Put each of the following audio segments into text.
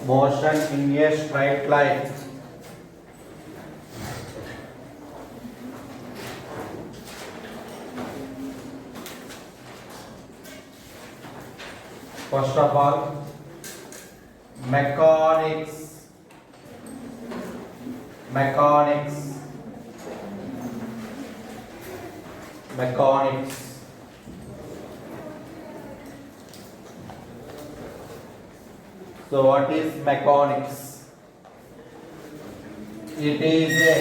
motion in a straight line. First of all, mechanics. So what is mechanics? It is a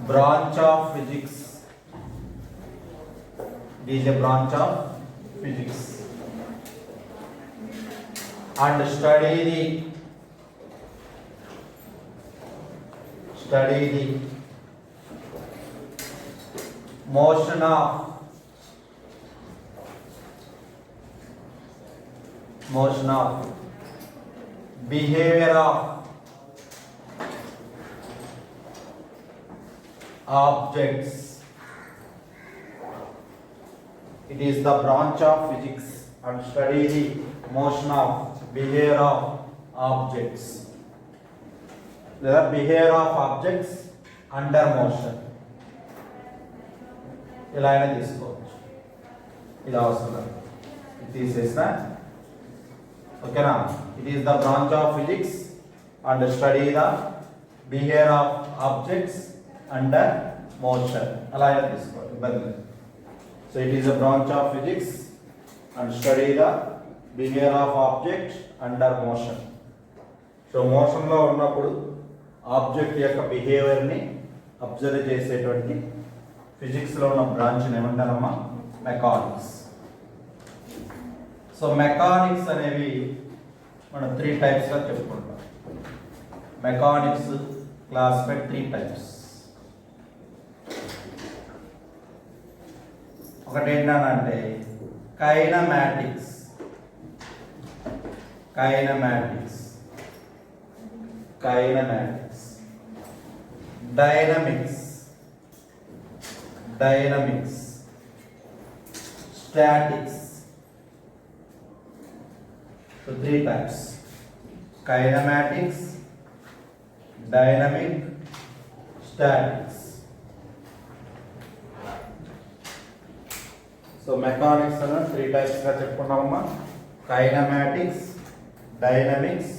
branch of physics. It is a branch of physics and study the motion of behavior of objects. It is the branch of physics and study the motion of behavior of objects. The behavior of objects under motion. ఇలా అయినా తీసుకోవచ్చు, ఇది అవసరం ఇది తీసేసిన ఓకేనా. It is the branch of physics and study the behaviour of objects under motion. అలా అయినా తీసుకోవాలి, ఇబ్బంది లేదు. So it is the branch of physics and study the behaviour of object under motion. So మోషన్లో ఉన్నప్పుడు ఆబ్జెక్ట్ యొక్క బిహేవియర్ని observe చేసేటువంటి ఫిజిక్స్లో ఉన్న బ్రాంచ్ని ఏమంటారమ్మా? మెకానిక్స్. సో మెకానిక్స్ అనేవి మనం 3 టైప్స్గా చెప్పుకుంటాం. Mechanics classify 3 types. ఒకటి ఏంటంటే kinematics, dynamics, statics. So 3 types: kinematics, dynamic, statics. So mechanics ana 3 types ga cheppukunnamma: kinematics, dynamics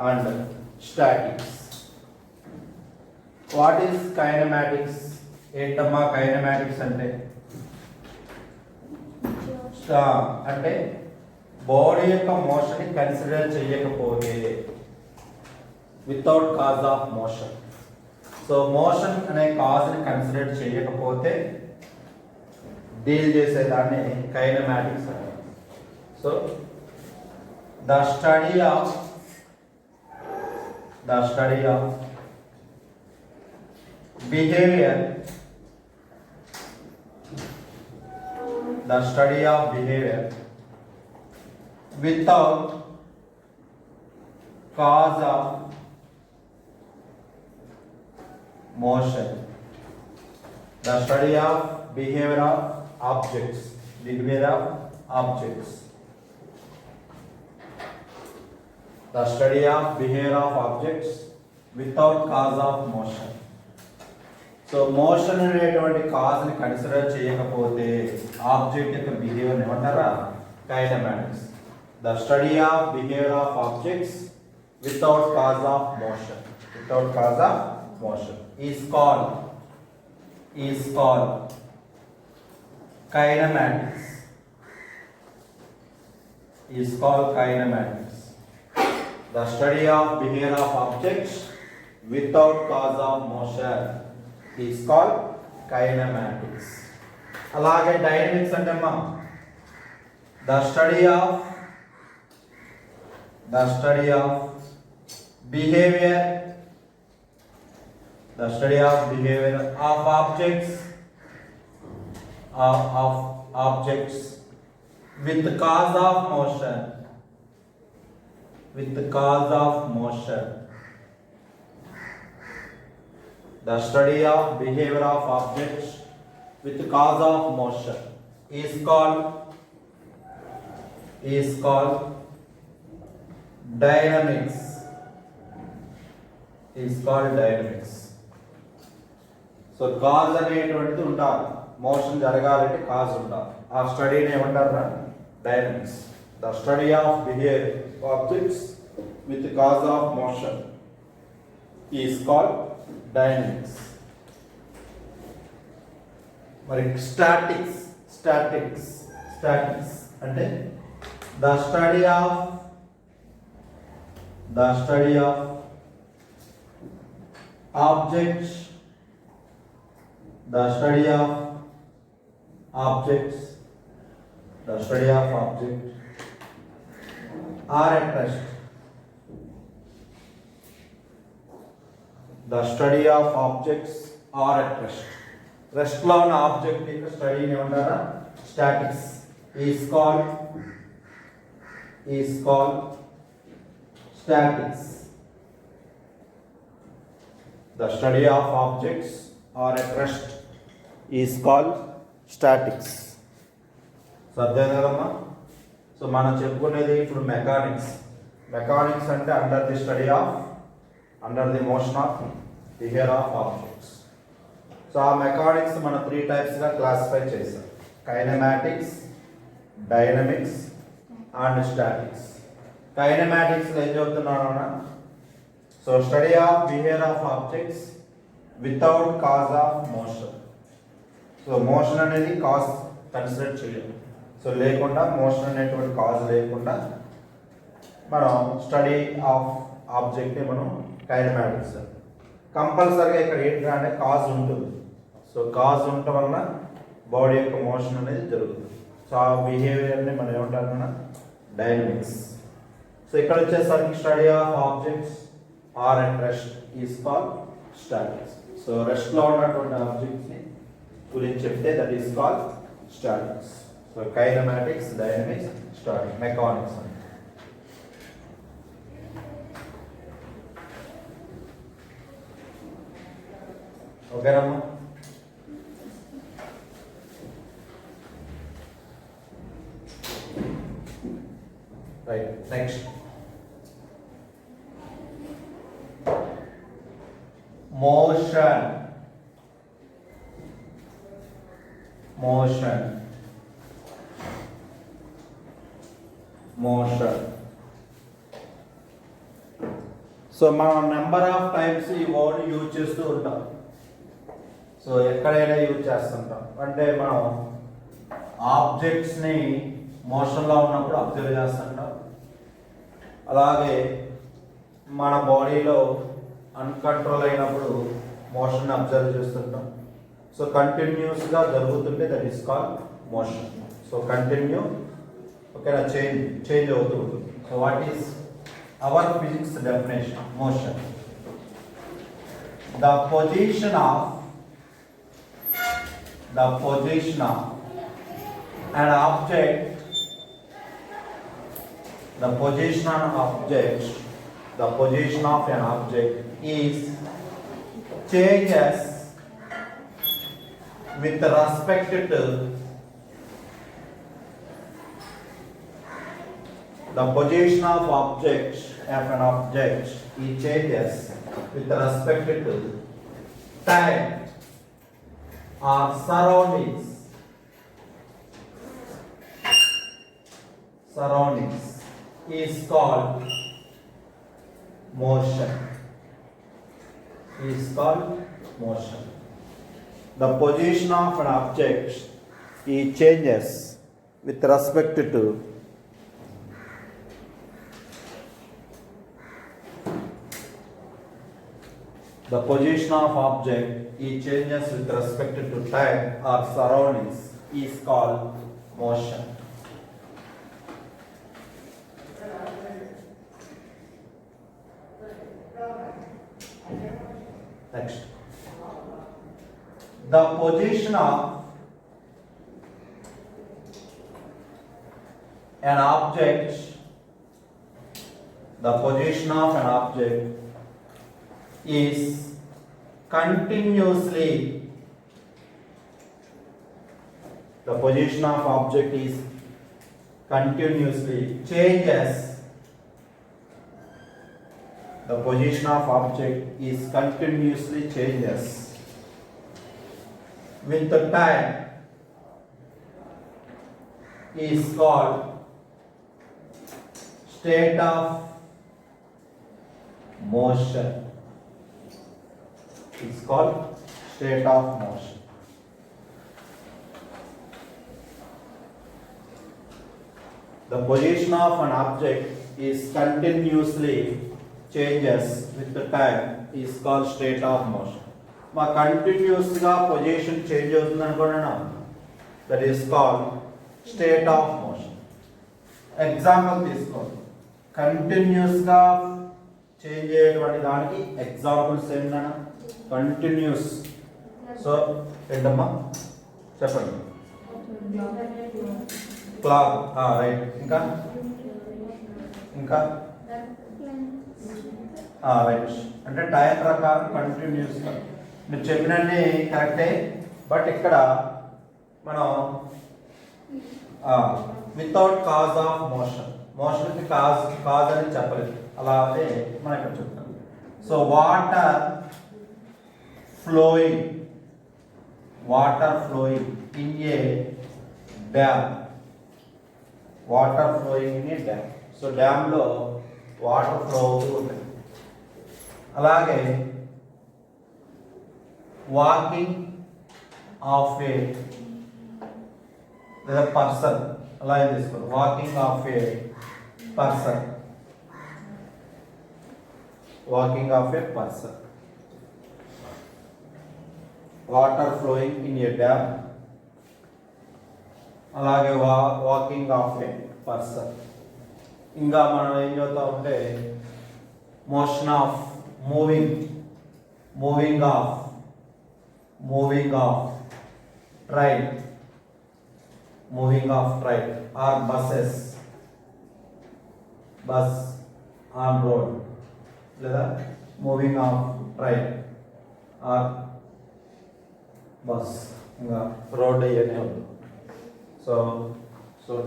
and statics. What is kinematics? ఏంటమ్మా కైనమాటిక్స్ అంటే? అంటే బాడీ యొక్క మోషన్ ని కన్సిడర్ చేయకపోతే, without cause of motion. So motion అనే cause ని consider చేయకపోతే deal చేసేదాన్ని కైనమాటిక్స్ అంటారు. So the study of behavior without cause of motion. The study of behavior of objects. The study of behavior of objects without cause of motion. So motion అనేటువంటి కాజ్ని consider చేయకపోతే object యొక్క behaviour ఏమంటారా? Kinematics. The study of behaviour of objects without cause of motion is called kinematics. The study of behaviour of objects without cause of motion is called kinematics. అలాగే dynamics అంటే అమ్మా the study of behavior of objects with the cause of motion. The study of behavior of objects with cause of motion is called dynamics is called dynamics. So cause అనేటువంటిది ఉండాలి, motion జరగాలంటే cause ఉండాలి. ఆ స్టడీని ఏమంటారా? Dynamics. The study of behaviour objects with cause of motion is called dynamics. మరి statics అంటే the study of objects are at rest. The study of objects are at rest. Rest లో ఉన్న object యొక్క స్టడీని ఏమంటారా? Statics. is called statics. The study of objects are at rest is called statics. So అర్థం కదమ్మా? So మనం చెప్పుకునేది ఇప్పుడు mechanics అంటే under the motion of behaviour of objects. So ఆ మెకానిక్స్ మనం 3 టైప్స్గా క్లాసిఫై చేసాం: కైనమాటిక్స్, డైనమిక్స్ అండ్ స్టాటిక్స్. కైనమాటిక్స్లో ఏం చెప్తున్నాను? So study of behaviour of objects without cause of motion. So motion అనేది కాజ్ కన్సిడర్ చేయాలి. సో లేకుండా, మోషన్ అనేటువంటి కాజ్ లేకుండా మనం స్టడీ ఆఫ్ ఆబ్జెక్ట్ని మనం కైనమాటిక్స్. కంపల్సరీగా ఇక్కడ ఏంటంటే కాజ్ ఉంటుంది. సో కాజ్ ఉండటం వలన బాడీ యొక్క మోషన్ అనేది జరుగుతుంది. సో ఆ బిహేవియర్ని మనం ఏమంటారు? డైనమిక్స్. సో ఇక్కడ వచ్చేసరికి study of objects are at rest is called statics. So రెస్ట్లో ఉన్నటువంటి ఆబ్జెక్ట్స్ని గురించి చెప్తే that is called statics. So kinematics, dynamics, statics, mechanics. ఓకేనమ్మా? Right, next motion. సో మనం నెంబర్ ఆఫ్ టైమ్స్ ఈ వర్డ్ యూజ్ చేస్తూ ఉంటాం. సో ఎక్కడైనా యూజ్ చేస్తుంటాం. అంటే మనం ఆబ్జెక్ట్స్ని మోషన్లో ఉన్నప్పుడు అబ్జర్వ్ చేస్తుంటాం. అలాగే మన బాడీలో అన్కంట్రోల్ అయినప్పుడు మోషన్ అబ్జర్వ్ చేస్తుంటాం. సో కంటిన్యూస్గా జరుగుతుంటే that is called motion. So continue, ఓకేనా, చేంజ్ అవుతూ ఉంటుంది. So what is our physics definition? Motion, the position of an object, the position of an object is changes with respect to the position of an object is changes with respect to time or surroundings is called motion. The position of an object it changes with respect to the position of object it changes with respect to time or surroundings is called motion. Next, the position of an object is continuously changes The position of object is continuously changes with the time is called state of motion. It's called state of motion. The position of an object is continuously changes with the time is called state of motion. మా కంటిన్యూస్గా position change అవుతుంది అనుకోండి, that is called state of motion. Example తీసుకోండి, కంటిన్యూస్గా change అయ్యేటువంటి దానికి examples ఏంటన్నా? Continuous. So ఏంటమ్మా చెప్పండి. Clock, right. ఇంకా ఇంకా రైట్. అంటే టైం ప్రకారం కంటిన్యూస్గా మీరు చెప్పినన్ని కరెక్టే, బట్ ఇక్కడ మనం వితౌట్ కాజ్ ఆఫ్ మోషన్, మోషన్కి కాజ్ అని చెప్పలేదు, అలా అంటే మనం ఇక్కడ చెప్తాం. So water flowing in a dam, water flowing in a dam. So డ్యామ్లో వాటర్ ఫ్లో అవుతూ ఉంటుంది. అలాగే వాకింగ్ ఆఫ్ ఏ లేదా పర్సన్, అలాగే తీసుకోండి, walking of a person, walking of a person, water flowing in a dam, అలాగే వాకింగ్ ఆఫ్ ఏ పర్సన్. ఇంకా మనం ఏం చదువుతా ఉంటే motion of moving of train or bus on road, లేదా moving of train or bus, ఇంకా road అయ్యనే ఉంది. సో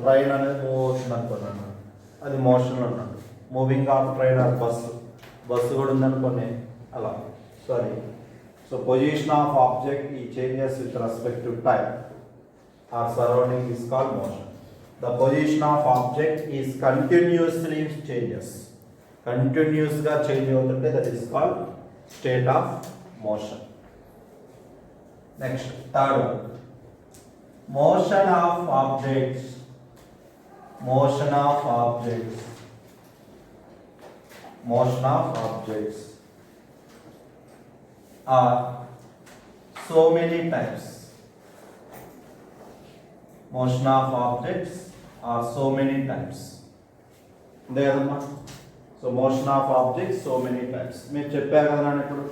ట్రైన్ అనేది మూవ్ అవుతుంది అనుకున్నాను, అది మోషన్లో ఉన్నాడు. Moving of train or bus కూడా ఉందనుకోండి అలా. Sorry. So position of object ఈ changes with respect to time or surrounding is called motion. The position of object is continuously changes, కంటిన్యూస్గా చేంజ్ అవుతుంటే that is called state of motion. Next third one, motion of objects are so many types. Motion of objects are so many types. There, so motion of objects so many types. మీరు చెప్పారు కదా ఇప్పుడు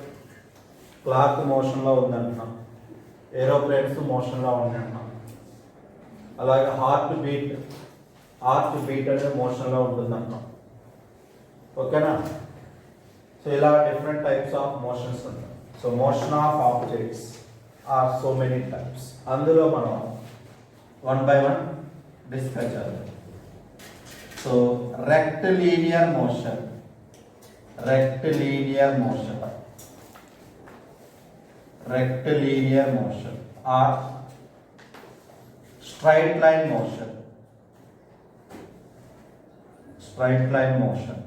clock మోషన్లో ఉందంటున్నాం, aeroplanes మోషన్లో ఉందంటున్నాం, అలాగే heart beat అనేది మోషన్లో ఉంటుందంటున్నాం. ఓకేనా? సో ఇలా డిఫరెంట్ టైప్స్ ఆఫ్ మోషన్స్ ఉంటాయి. So motion of objects are so many types. అందులో మనం వన్ బై వన్ డిస్కస్ చేద్దాం. So rectilinear motion or straight line motion.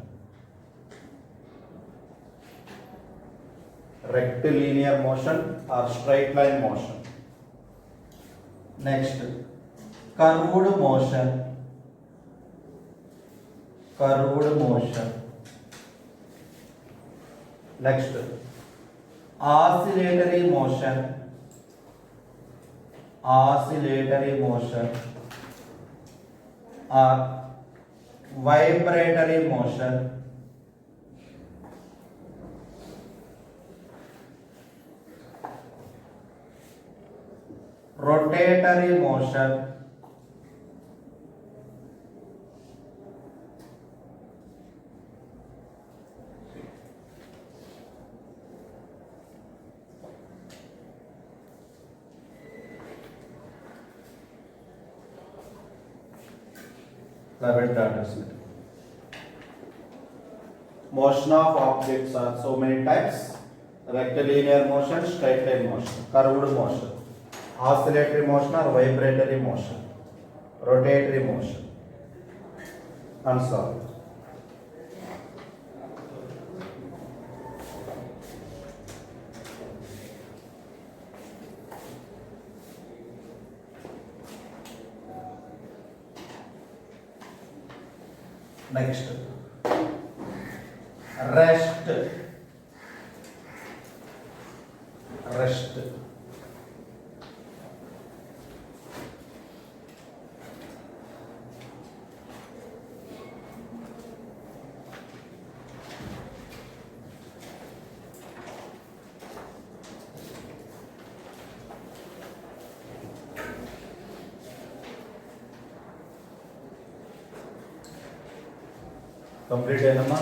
Rectilinear motion or straight line motion. Next, curved motion. Next, oscillatory motion or vibratory motion. Rotatory motion, motion of objects are so many types: rectilinear motion, straight line motion, curved motion, oscillatory motion or vibratory motion, rotatory motion, and so on. Next, rest. Rest. Complete ಏನಮ್ಮ?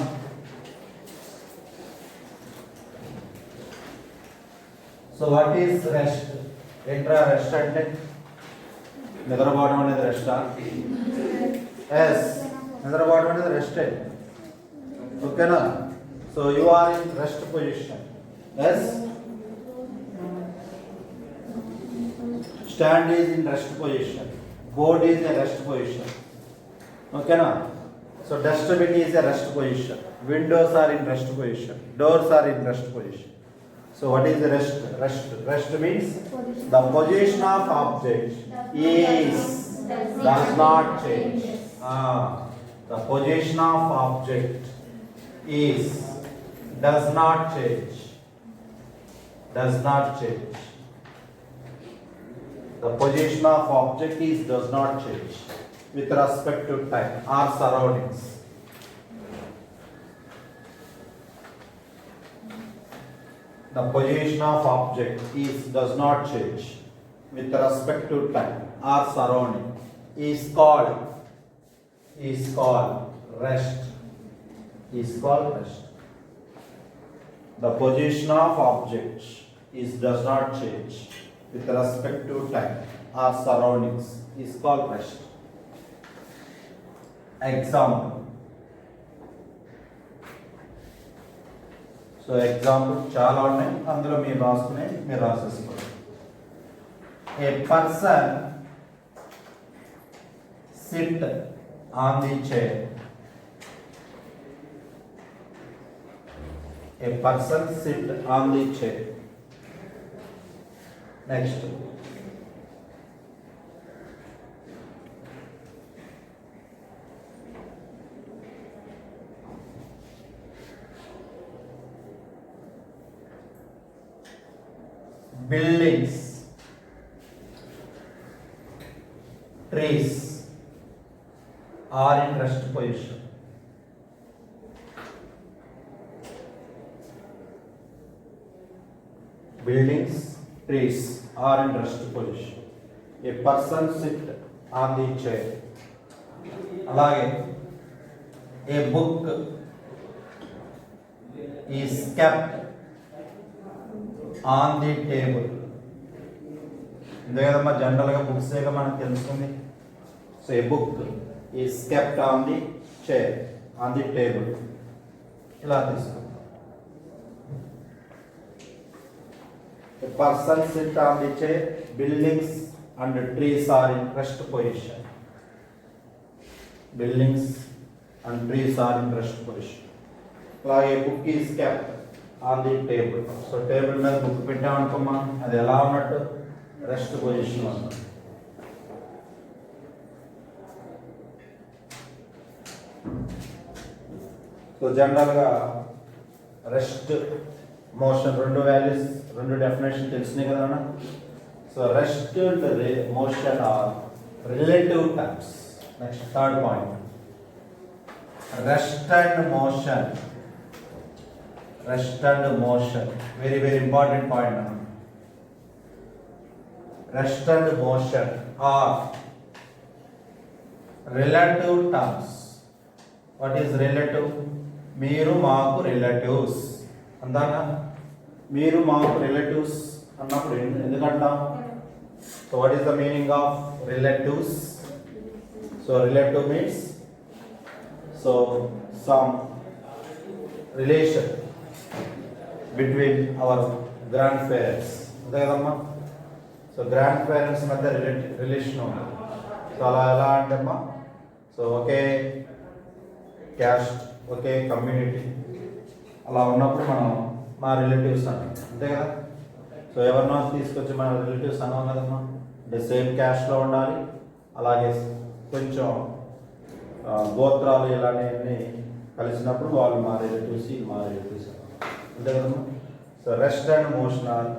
So what is rest? Entra rest అంటే నిద్రపోవడం అనేది రెస్టా? Yes, నిద్రపోవడం అనేది రెస్టే. ఓకేనా? So you are in rest position. Yes. Stand is in rest position. Board is in rest position. ఓకేనా? So dustbin is a rest position. Windows are in rest position. Doors are in rest position. So what is the rest? Rest means the position of object is does not change. The position of object is does not change. Does not change. The position of object is does not change with respect to time or surroundings. The position of object is does not change with respect to time or surrounding is called rest. Is called rest. The position of object is does not change with respect to time or surroundings is called rest. Example. So example చాలా ఉన్నాయి, అందులో మీరు రాసుకునే మీరు రాసేసుకోండి. A person sit on the chair. A person sit on the chair. Next. Buildings, trees are in rest position. Buildings, trees are in rest position. A person sit on the chair. అలాగే a book is kept on the table. ఇందే కదమ్మా జనరల్గా books ఏగా మనకు తెలుస్తుంది. So A book is kept on the chair, on the table. ఇలా తీసుకుంటాం. A person sit on the chair. Buildings and trees are in rest position. Buildings and trees are in rest position. అలాగే book is kept on the table. So table మీద book పెట్టామనుకోమా, అది ఎలా ఉన్నట్టు? Rest position ఉన్నట్టు. So జనరల్గా rest motion రెండు values, రెండు definition తెలిసినాయి కదా. So rest and motion are relative terms. Next third point, rest and motion. Rest and motion, very very important point now. Rest and motion are relative terms. What is relative? మీరు మాకు relatives అందానా? మీరు మాకు relatives అన్నప్పుడు ఎందుకంటాం? So what is the meaning of relatives? So relative means so some relation between our grandparents. అంతే కదమ్మా. So grand parents మధ్య relation ఉంది. So అలా ఎలా అంటే అమ్మా, సో ఒకే క్యాస్ట్, ఒకే కమ్యూనిటీ అలా ఉన్నప్పుడు మనం మా రిలేటివ్స్ అంటాం, అంతే కదా. సో ఎవరినో తీసుకొచ్చి మన రిలేటివ్స్ అన్నాం కదమ్మా, అంటే సేమ్ క్యాస్ట్లో ఉండాలి, అలాగే కొంచెం గోత్రాలు ఇలాంటివన్నీ కలిసినప్పుడు వాళ్ళు మా రిలేటివ్స్, మా రిలేటివ్స్ అంతే కదమ్మా. So rest and motion are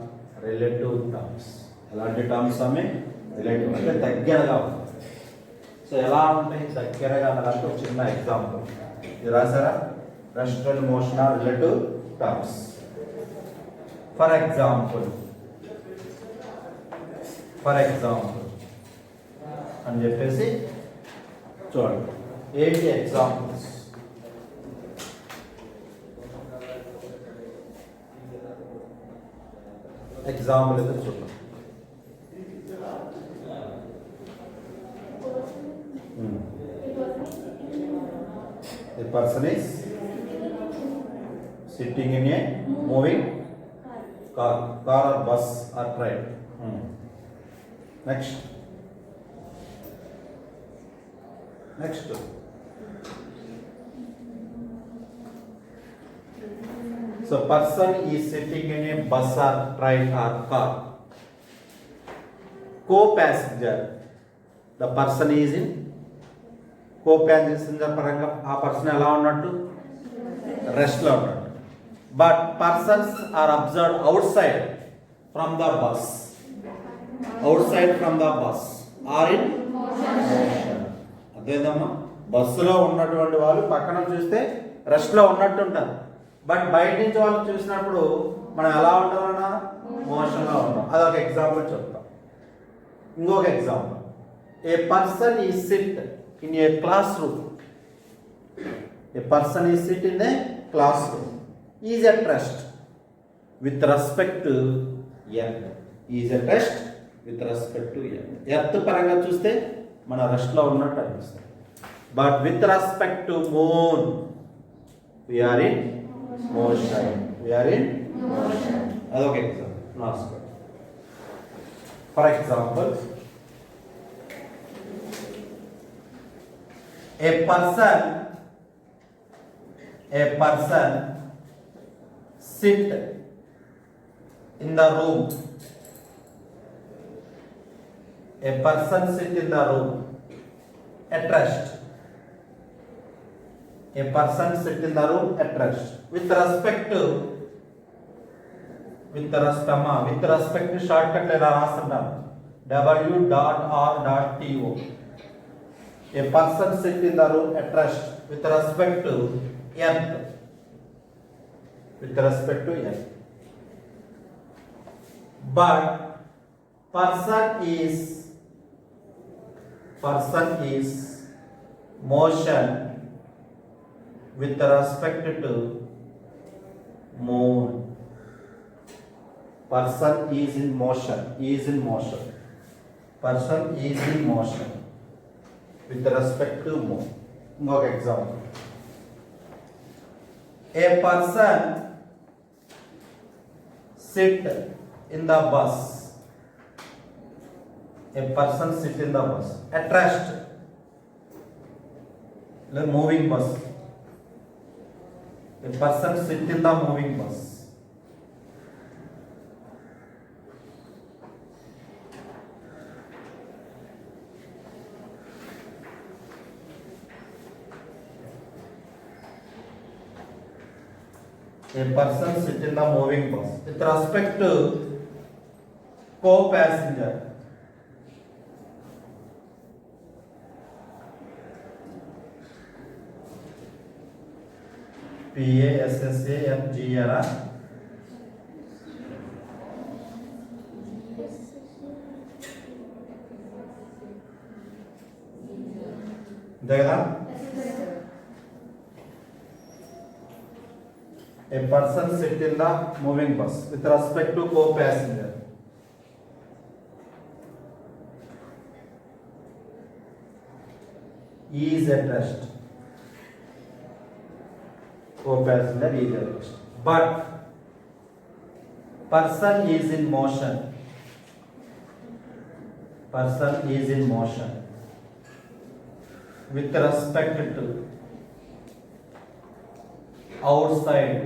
relative terms. ఎలాంటి టర్మ్స్ అమ్మే రిలేటివ్ అంటే దగ్గరగా ఉంటాయి. సో ఎలా ఉంటాయి దగ్గరగా అనడానికి ఒక చిన్న ఎగ్జాంపుల్ ఇది రాసారా. Rest and motion are relative terms. For example అని చెప్పేసి చూడండి ఏంటి ఎగ్జాంపుల్స్. ఎగ్జాంపుల్ అయితే చూద్దాం. The person is sitting in a moving car or bus or train. Next. So person is sitting in a bus or train or car. Co-passenger. The person is in co-passenger పరంగా ఆ person ఎలా ఉన్నట్టు రెస్ట్లో ఉన్నట్టు. But persons are observed outside from the bus. Are in motion. అదేదమ్మా, బస్సులో ఉన్నటువంటి వాళ్ళు పక్కన చూస్తే రెస్ట్లో ఉన్నట్టు ఉంటారు, బట్ బయట నుంచి వాళ్ళు చూసినప్పుడు మనం ఎలా ఉంటామన్నా మోషన్లో ఉంటాం. అదొక ఎగ్జాంపుల్ చెప్తాం. ఇంకొక ఎగ్జాంపుల్, ఏ పర్సన్ ఈ SIT in a classroom. A person is sit in a classroom. He is at rest with respect to earth. He is at rest with respect to earth. Earth పరంగా చూస్తే మన rest లో ఉన్నట్టు అనిపిస్తుంది. But with respect to moon, we are in motion. అదొక example. For example, a person sit in the room. At rest. With respect to shortcut లేదా రాస్తున్నాం W.R.T.O. A person sit in the room at rest with respect to earth. But person is motion with respect to moon. Person is in motion. Person is in motion with respect to moon. Another example, a person sit in the bus. At rest. The moving bus. A person sit in the moving bus. A person sit in the moving bus with respect to co-passenger. PASSANGER. A person sit in the moving bus with respect to co-passenger. He is at rest. co-passenger is at rest. But person is in motion. Person is in motion with respect to outside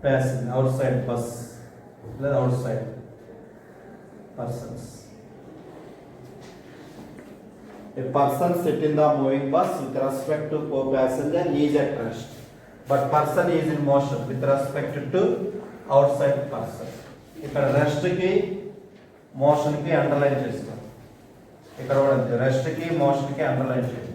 passing, outside bus, outside persons. A person sit in the moving bus with respect to co-passenger is at rest, but person is in motion with respect to outside person. ఇక్కడ rest కి motion కి underline చేస్తాం. ఇక్కడ కూడా rest కి motion కి underline చేస్తాం.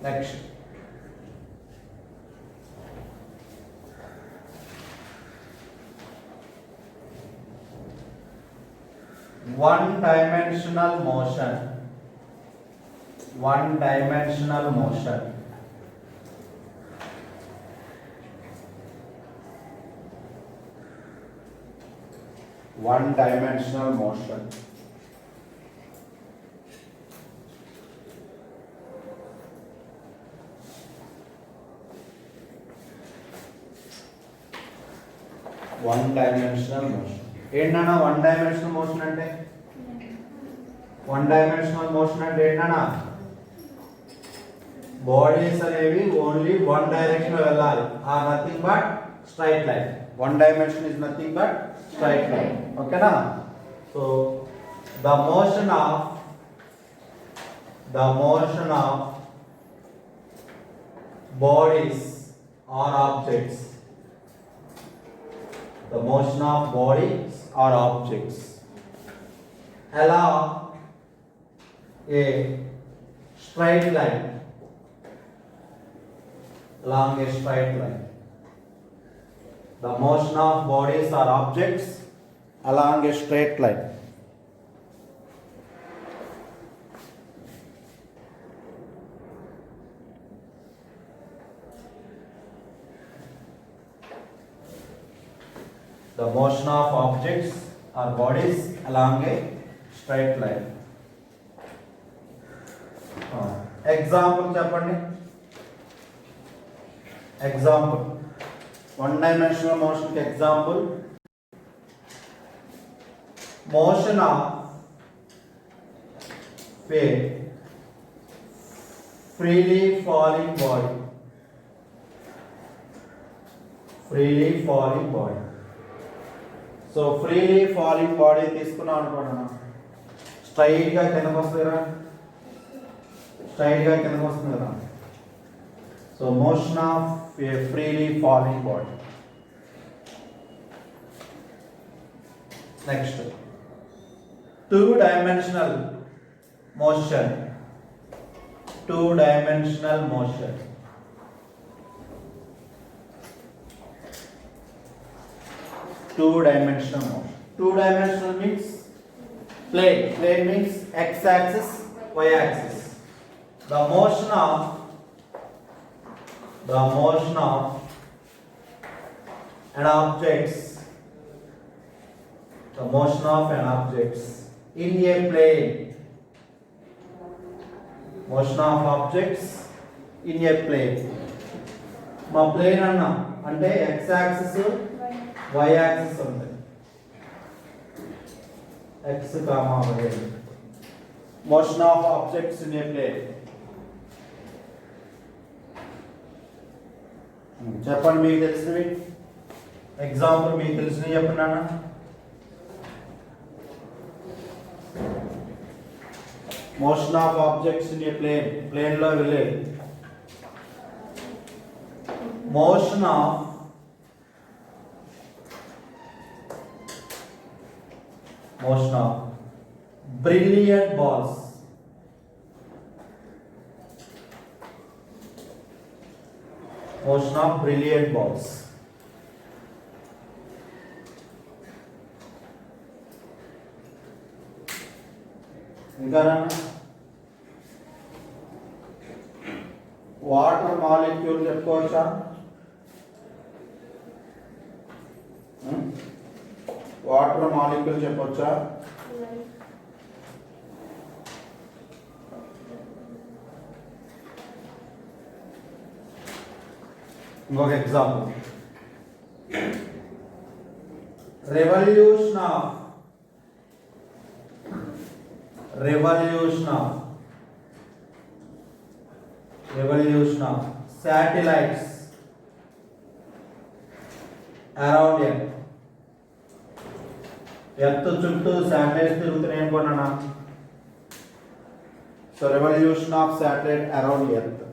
Next, one-dimensional motion. One-dimensional motion. One-dimensional motion. One dimensional motion. ఏంటన్నా వన్ డైమెన్షనల్ మోషన్ అంటే? వన్ డైమెన్షనల్ మోషన్ అంటే ఏంటన్నా? బాడీస్ అనేవి ఓన్లీ వన్ డైరెక్షన్ లో వెళ్ళాలి. Or nothing but straight line. One dimension is nothing but straight line. ఓకేనా? So the motion of bodies or objects. The motion of bodies or objects along a straight line. Along a straight line. The motion of bodies or objects along a straight line. The motion of objects or bodies along a straight line. Example చెప్పండి. Example. One dimensional motion కి example. Motion of a freely falling body. Freely falling body. So freely falling body తీసుకున్నాం అనుకోండి, స్ట్రైట్గా కిందకు వస్తుంది కదా, స్ట్రైట్గా కిందకు వస్తుంది కదా. So motion of A freely falling body. Next, two dimensional motion. Two dimensional motion. Two-dimensional motion. Two-dimensional means plane. Plane means x-axis, y-axis. The motion of an objects. The motion of an objects in a plane. Motion of objects in a plane. మా plane అన్న అంటే x-axis, y-axis ఉంది. x, y. Motion of objects in a plane. చెప్పండి మీకు తెలిసినవి. Example మీకు తెలిసినవి చెప్పండి అన్న. Motion of objects in a plane. Plane లో వెళ్ళేది. Motion of motion of brilliant balls. Motion of brilliant balls. ఇంకా వాటర్ మాలిక్యూల్ చెప్పుకోవచ్చా? వాటర్ మాలిక్యూల్ చెప్పొచ్చా? ఇంకొక example, revolution of satellites around earth. Earth చుట్టూ శాటిలైట్స్ తిరుగుతున్నాయి అనుకున్నానా? So revolution of satellite around earth.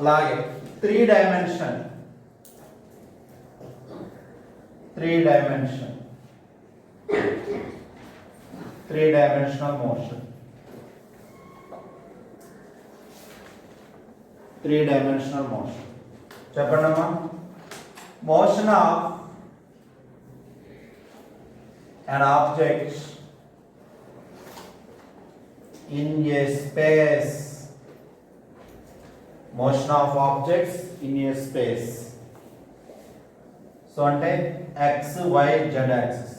అలాగే త్రీ డైమెన్షనల్ మోషన్. చెప్పండి అమ్మా. Motion of an object in a space. Motion of objects in a space. So ante x, y, z axis.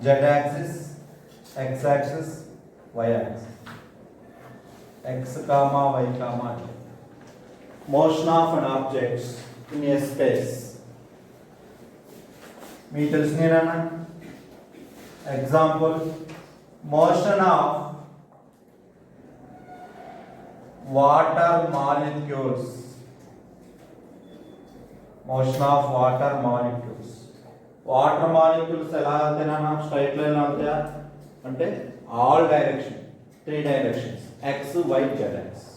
Z axis, x axis, y axis. X comma y comma z. Motion of an object in a space. మీకు తెలిసిననా? Example, motion of water molecules. Water molecules ఎలా వెళ్తాయినా? Straight line వెళ్తాయా అంటే all direction, 3 directions, X, Y, Z axis.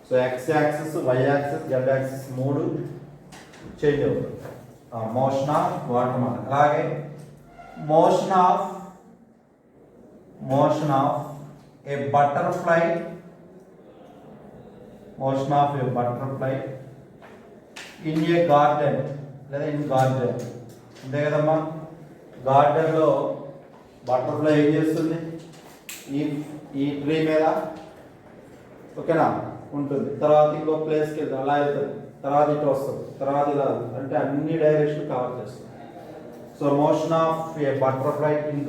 So X axis, Y axis, Z axis 3 change అవుతుంది. Motion of water molecule. అలాగే motion of a butterfly. In a garden లేదా in garden. అంతే కదమ్మా? గార్డెన్లో బటర్ఫ్లై ఏం చేస్తుంది? ఈ ట్రీ మీద ఓకేనా ఉంటుంది. తర్వాత ఇంకో ప్లేస్కి వెళ్తుంది, అలా వెళ్తుంది, తర్వాత ఇటు వస్తుంది, తర్వాత ఇలా అంటే అన్ని డైరెక్షన్ కవర్ చేస్తుంది. So motion of a butterfly in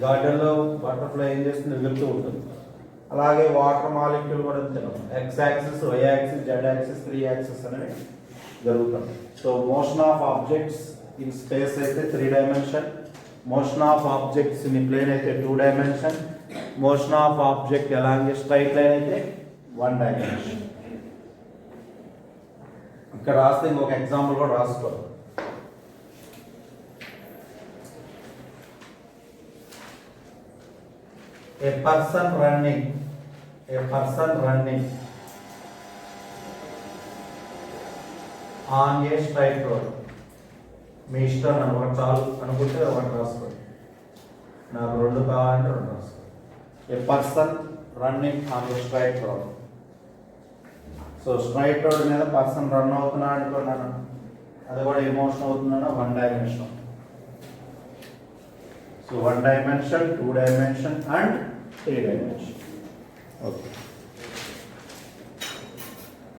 గార్డెన్లో బటర్ఫ్లై ఏం చేస్తుంది? వెళ్తూ ఉంటుంది. అలాగే వాటర్ మాలిక్యూల్ కూడా తిన్నాం. X axis, Y axis, Z axis, 3 axis అనేవి జరుగుతుంది. So motion of objects in space అయితే 3 dimension, motion of objects in plane అయితే 2 dimension, motion of object along straight line అయితే 1 డైమెన్షన్. ఇక్కడ రాస్తే ఇంకొక ఎగ్జాంపుల్ కూడా రాసుకోవాలి. A person running on a straight road. మీ ఇష్టం ఒకటి చాలు అనుకుంటే ఒకటి రాసుకోండి. నాకు 2 కావాలంటే 2 రాసుకోండి. A person running on a straight road. So straight road మీద పర్సన్ రన్ అవుతున్నాడు అనుకున్నాను, అది కూడా ఎమోషన్ అవుతున్నాను 1 dimension. So 1 dimension, 2 dimension and 3 dimension. Okay.